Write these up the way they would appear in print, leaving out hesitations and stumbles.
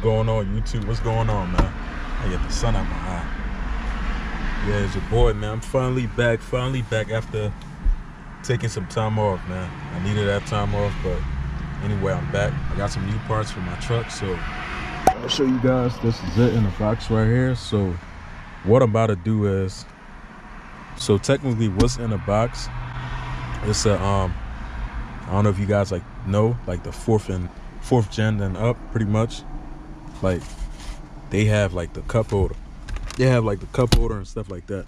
going on, YouTube? What's going on, man? I get the sun out my eye. Yeah, it's your boy, man. I'm finally back after taking some time off, man. I needed that time off, but anyway, I'm back. I got some new parts for my truck, so I'll show you guys. This is it in the box right here. So what I'm about to do is, so technically what's in the box, it's a I don't know if you guys know the fourth gen and up, pretty much. Like they have the cup holder. They have the cup holder and stuff like that.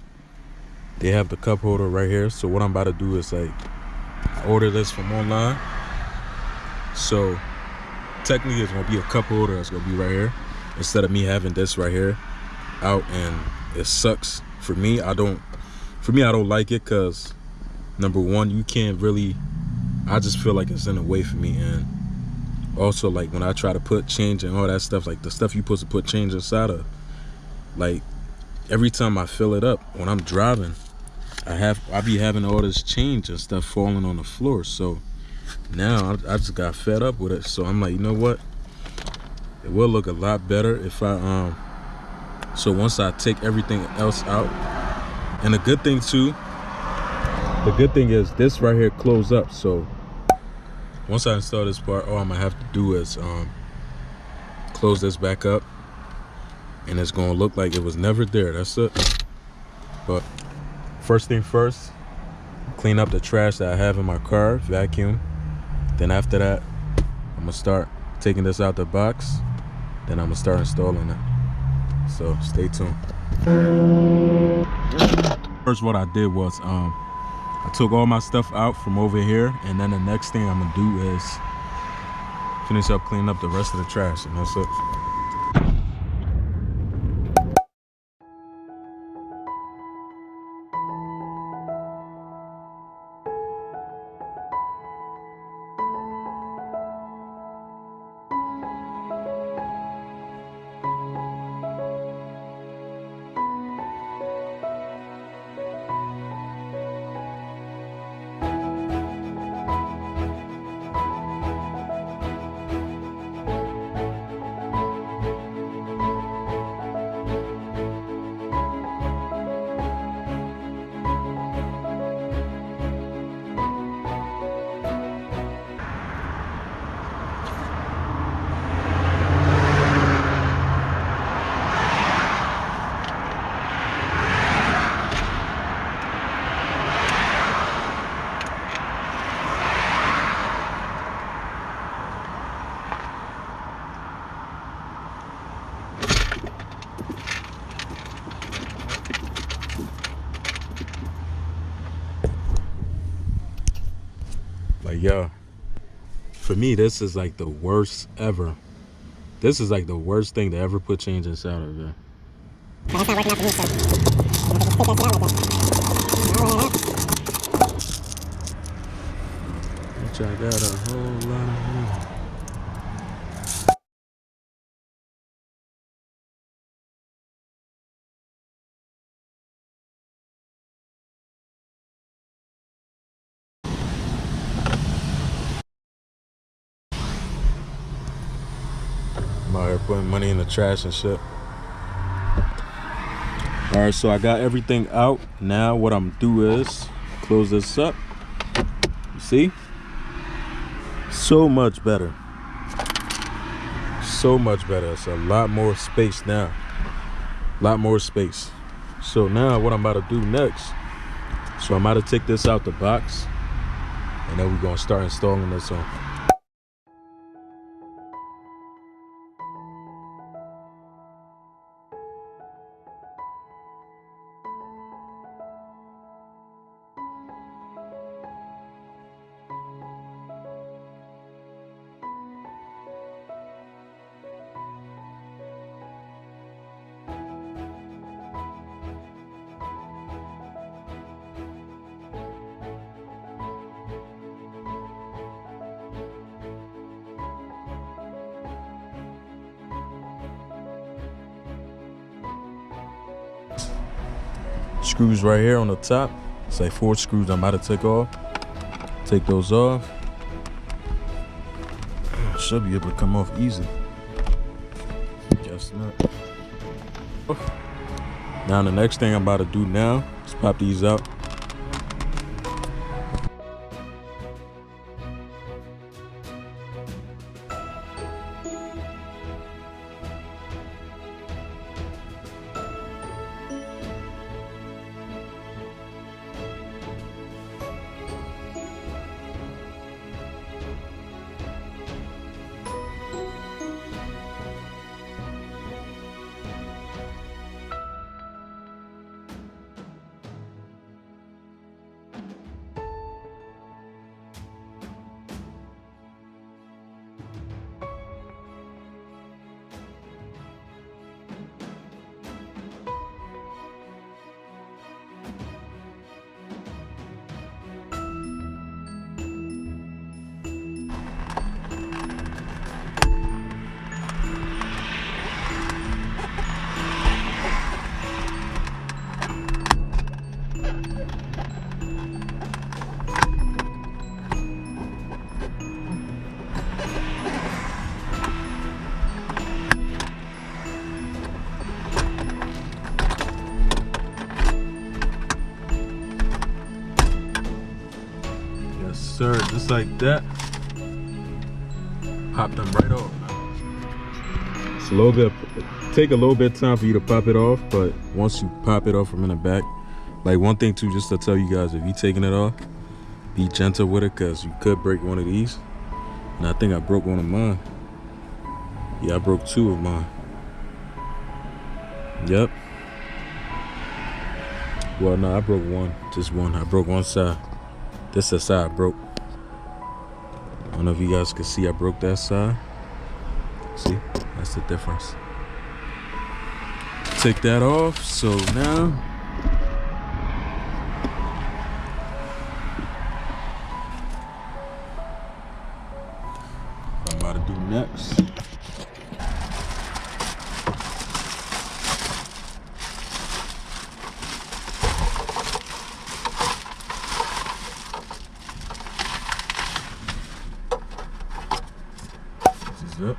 They have the cup holder right here. So what I'm about to do is I order this from online. So technically it's gonna be a cup holder that's gonna be right here, instead of me having this right here out, and it sucks for me. I don't like it, because number one, you can't really, I just feel like it's in the way for me. And also when I try to put change and all that stuff, the stuff you're supposed to put change inside of, every time I fill it up when I'm driving, I be having all this change and stuff falling on the floor. So now I just got fed up with it. So I'm like, you know what, it will look a lot better if I so once I take everything else out. And the good thing is this right here close up. So once I install this part, all I'm gonna have to do is close this back up, and it's gonna look like it was never there. That's it. But first thing first, clean up the trash that I have in my car, vacuum. Then after that, I'm gonna start taking this out the box. Then I'm gonna start installing it. So stay tuned. First, what I did was I took all my stuff out from over here, and then the next thing I'm gonna do is finish up cleaning up the rest of the trash, and that's it. Yo, for me, this is the worst ever. This is the worst thing to ever put change inside of it. That's not working out for me, so you have to just take that shit out like that. Which I got a whole lot of room. I'm out here putting money in the trash and shit. All right, so I got everything out. Now what I'm gonna do is close this up. You see? So much better. So much better. It's a lot more space now. A lot more space. So now what I'm about to do next, so I'm about to take this out the box, and then we're gonna start installing this on. Screws right here on the top. It's 4 screws I'm about to take off. Take those off. Should be able to come off easy. That's not. Now the next thing I'm about to do now is pop these out. Sir, just like that. Pop them right off. It's a little bit, take a little bit of time for you to pop it off, but once you pop it off from in the back, like one thing too, just to tell you guys, if you're taking it off, be gentle with it, because you could break one of these. And I think I broke one of mine. Yeah, I broke two of mine. Yep. Well, no, I broke one, just one. I broke one side. This is the side I broke. I don't know if you guys can see I broke that side. See, that's the difference. Take that off, so now what I'm about to do next. Yep.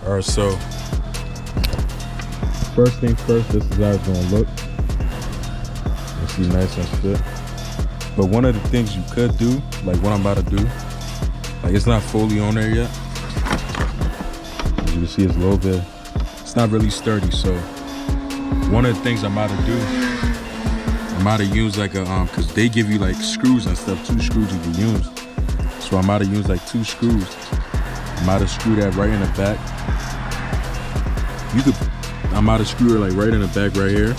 All right, so first thing first, this is how it's gonna look. You see, nice and fit. But one of the things you could do, like what I'm about to do, like it's not fully on there yet. As you can see, it's a little bit, it's not really sturdy. So one of the things I'm about to do, I'm about to use like a, cause they give you like screws and stuff, 2 screws you can use. So I'm about to use like 2 screws. I'm about to screw that right in the back. I'm about to screw it like right in the back right here.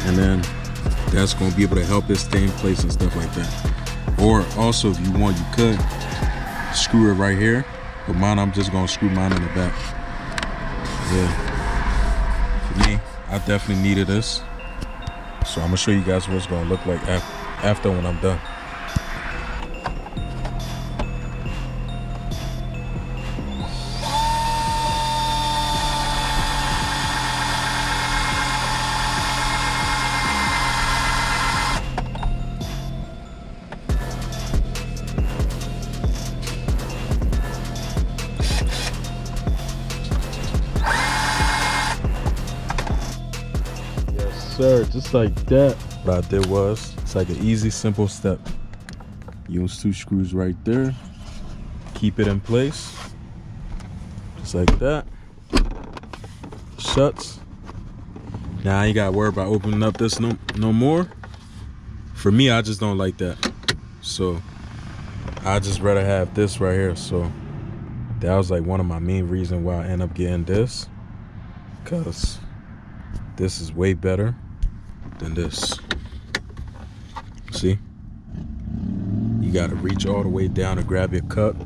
And then that's gonna be able to help it stay in place and stuff like that. Or also if you want, you could screw it right here. But mine, I'm just gonna screw mine in the back. Yeah, for me, I definitely needed this. So I'm gonna show you guys what it's gonna look like after when I'm done. Sir, just like that. What I did was, it's like an easy, simple step. Use 2 screws right there. Keep it in place. Just like that. Shuts. Now I ain't gotta worry about opening up this no more. For me, I just don't like that. So I just rather have this right here. So that was like one of my main reasons why I end up getting this. Cause this is way better than this. See? You gotta reach all the way down to grab your cup,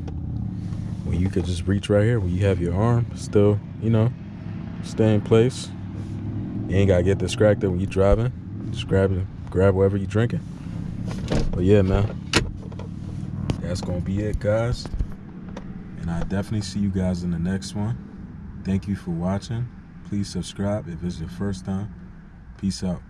when you could just reach right here, when you have your arm still, you know, stay in place. You ain't gotta get distracted when you're driving. Just grab whatever you're drinking. But yeah, man, that's gonna be it, guys. And I definitely see you guys in the next one. Thank you for watching. Please subscribe if it's your first time. Peace out.